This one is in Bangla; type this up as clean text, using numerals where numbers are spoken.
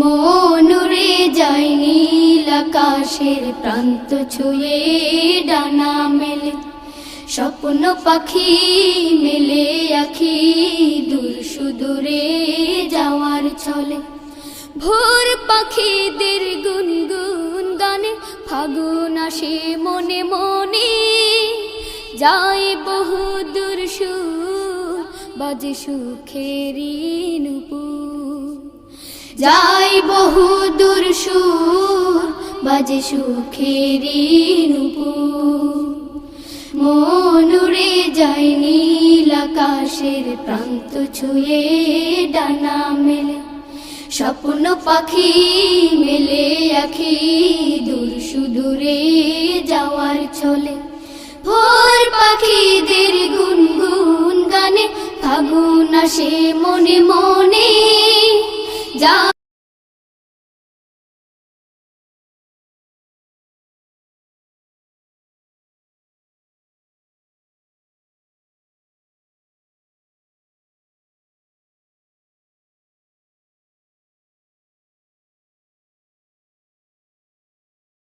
মন উড়ে যায় নীল আকাশের প্রান্ত ছুঁয়ে ডানা মেলে, স্বপ্ন পাখি মেলে আখি দূর সুদূরে যাওয়ার ছলে। ভোর পাখিদের গুনগুন গানে ফাগুন আসে মনে মনে, যায় বহু দূর সুর বাজে সুখেরি নূপুর, যায় বহু দূর সুর বাজে সুখেরি নূপুর। মন উড়ে যায় নীল আকাশের প্রান্ত ছুঁয়ে ডানা মেলে, স্বপ্ন পাখি মেলে আখি দূর সুদূরে যাওয়ার ছলে। ভোর পাখিদের গুনগুন গানে ফাগুন আসে মনে মনে,